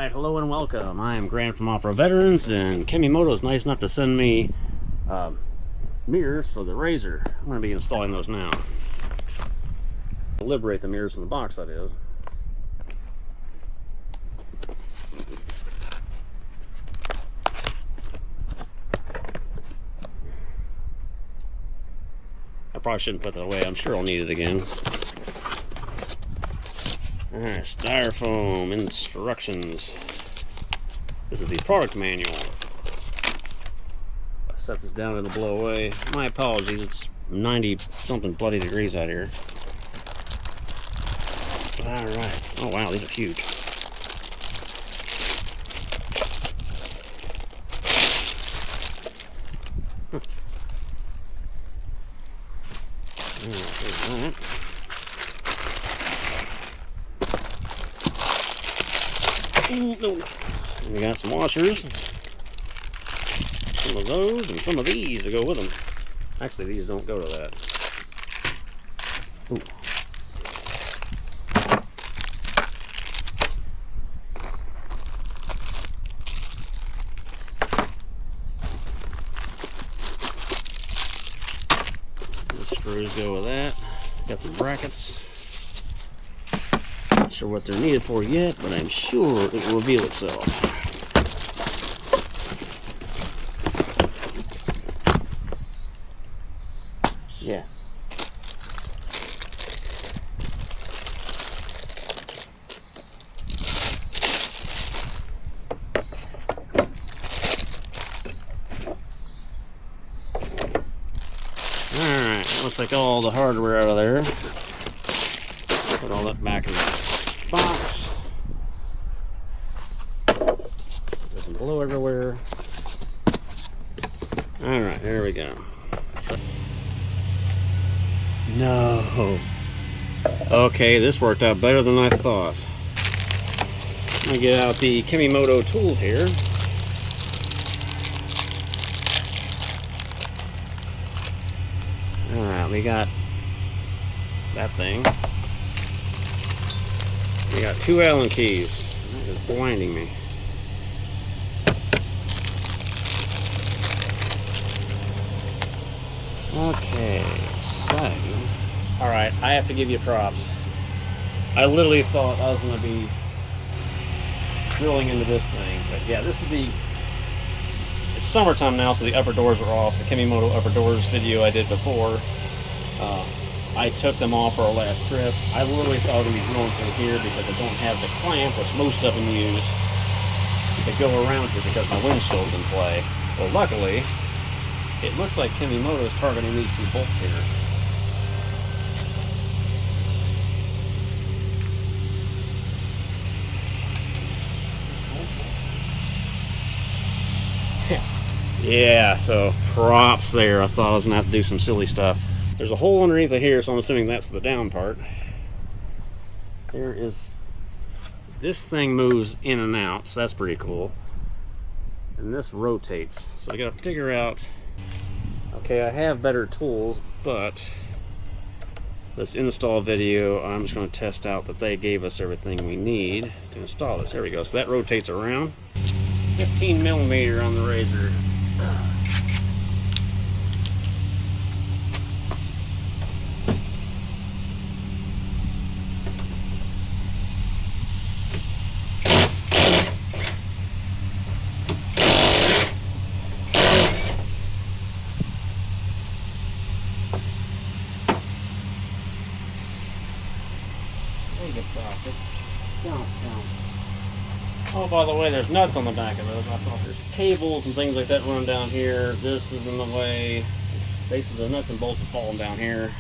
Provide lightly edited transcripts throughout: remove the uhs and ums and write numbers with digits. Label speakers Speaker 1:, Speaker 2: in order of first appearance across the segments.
Speaker 1: Alright, hello and welcome. I am Grant from Off-Road Veterans, and Kemi-Moto is nice enough to send me mirrors for the RZR. I'm going to be installing those now. Liberate the mirrors from the box, that is. I probably shouldn't put that away. I'm sure I'll need it again. Alright, styrofoam instructions. This is the product manual. I set this down, it'll blow away. My apologies, it's 90 something bloody degrees out here. Alright. Oh wow, these are huge. Huh. Alright, there's that. We got some washers, some of those, and some of these to go with them. Actually, these don't go to that. Ooh. The screws go with that. Got some brackets. Not sure what they're needed for yet, but I'm sure it will reveal itself. Yeah. Alright, looks like all the hardware out of there. Put all that back in the box. It doesn't blow everywhere. Alright, there we go. No. Okay, this worked out better than I thought. I'm gonna get out the Kemi-Moto tools here. Alright, we got that thing. We got 2 Allen keys. That is blinding me. Okay, so... Alright, I have to give you props. I literally thought I was going to be drilling into this thing. But yeah, this is the... It's summertime now, so the upper doors are off. The Kemi-Moto upper doors video I did before. I took them off for our last trip. I literally thought I was going to be drilling through here because I don't have the clamp, which most of them use, to go around here because my windshield's in play. Well, luckily, it looks like Kemi-Moto is targeting these 2 bolts here. Yeah, so props there. I thought I was going to have to do some silly stuff. There's a hole underneath of here, so I'm assuming that's the down part. There is... This thing moves in and out, so that's pretty cool. And this rotates. So I gotta figure out... Okay, I have better tools, but... This install video, I'm just going to test out that they gave us everything we need to install this. There we go. So that rotates around. 15mm on the RZR. Oh, by the way, there's nuts on the back of those. I thought there's cables and things like that running down here. This is in the way. Basically, the nuts and bolts have fallen down here.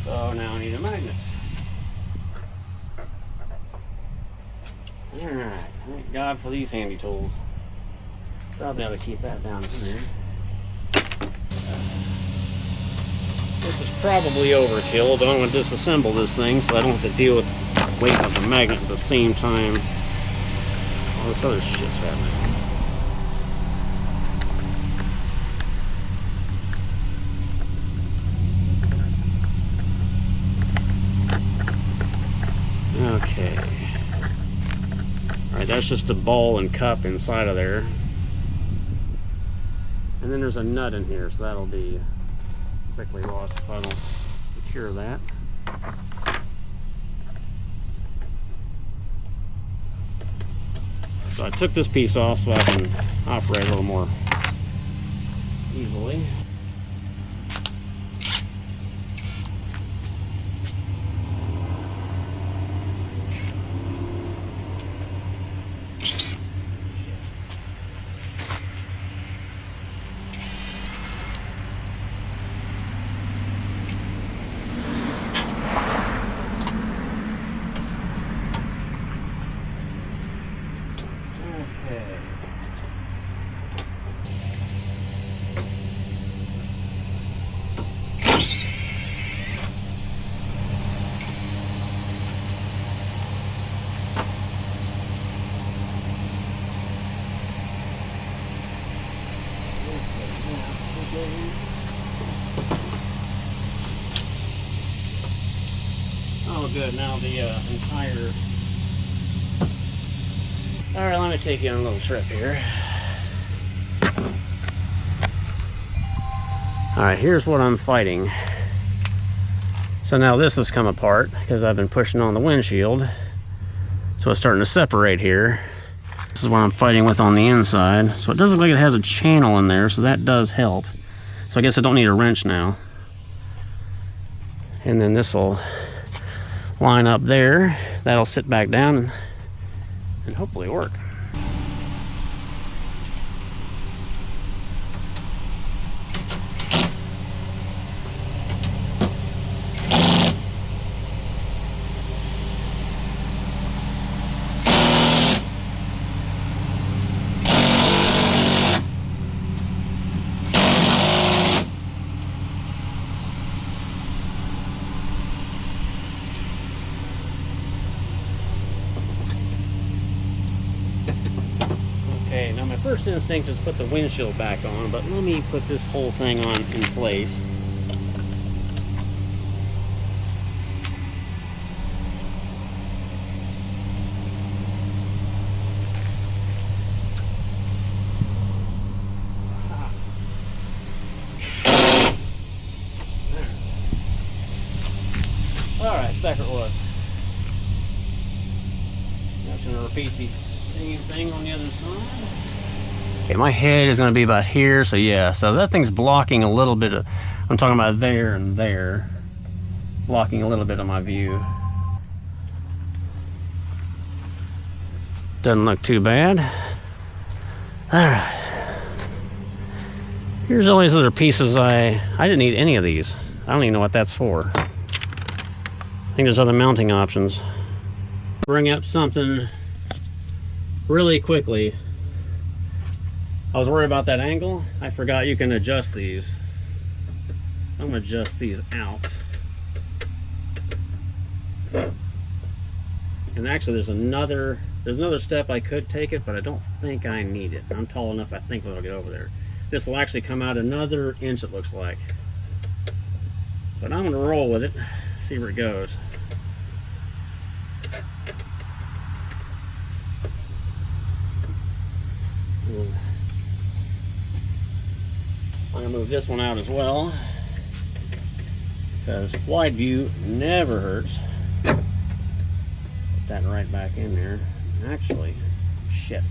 Speaker 1: So now I need a magnet. Alright, thank God for these handy tools. Probably ought to keep that down here. This is probably overkill, but I'm going to disassemble this thing so I don't have to deal with the weight of the magnet at the same time. All this other shit's happening. Okay. Alright, that's just a ball and cup inside of there. And then there's a nut in here, so that'll be quickly lost if I don't secure that. So I took this piece off so I can operate a little more easily. Oh good, now the entire... Alright, let me take you on a little trip here. Alright, here's what I'm fighting. So now this has come apart because I've been pushing on the windshield. So it's starting to separate here. This is what I'm fighting with on the inside. So it does look like it has a channel in there, so that does help. So I guess I don't need a wrench now. And then this will line up there. That'll sit back down and hopefully work. Okay, now my first instinct is put the windshield back on, but let me put this whole thing on in place. Alright, it's back where it was. I'm just going to repeat the same thing on the other side. Okay, my head is going to be about here, so yeah, so that thing's blocking a little bit of, I'm talking about there and there, blocking a little bit of my view. Doesn't look too bad. Alright. Here's all these other pieces. I didn't need any of these. I don't even know what that's for. I think there's other mounting options. Bring up something really quickly. I was worried about that angle. I forgot you can adjust these. So I'm gonna adjust these out. And actually there's another step I could take it, but I don't think I need it. I'm tall enough, I think it'll get over there. This will actually come out another inch, it looks like. But I'm gonna roll with it, see where it goes. I'm gonna move this one out as well, because wide view never hurts. Put that right back in there. Actually, shit.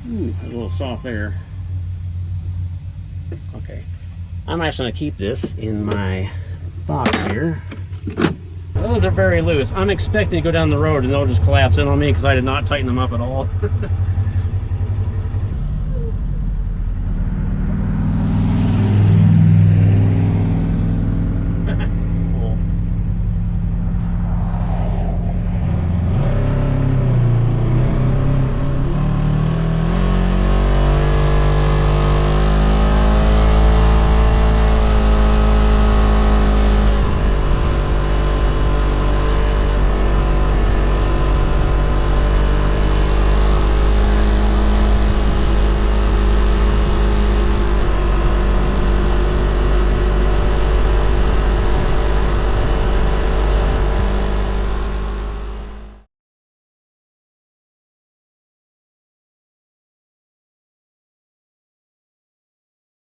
Speaker 1: Ooh, a little soft there. Okay. I'm actually gonna keep this in my box here. Oh, they're very loose. I'm expecting to go down the road and they'll just collapse in on me because I did not tighten them up at all.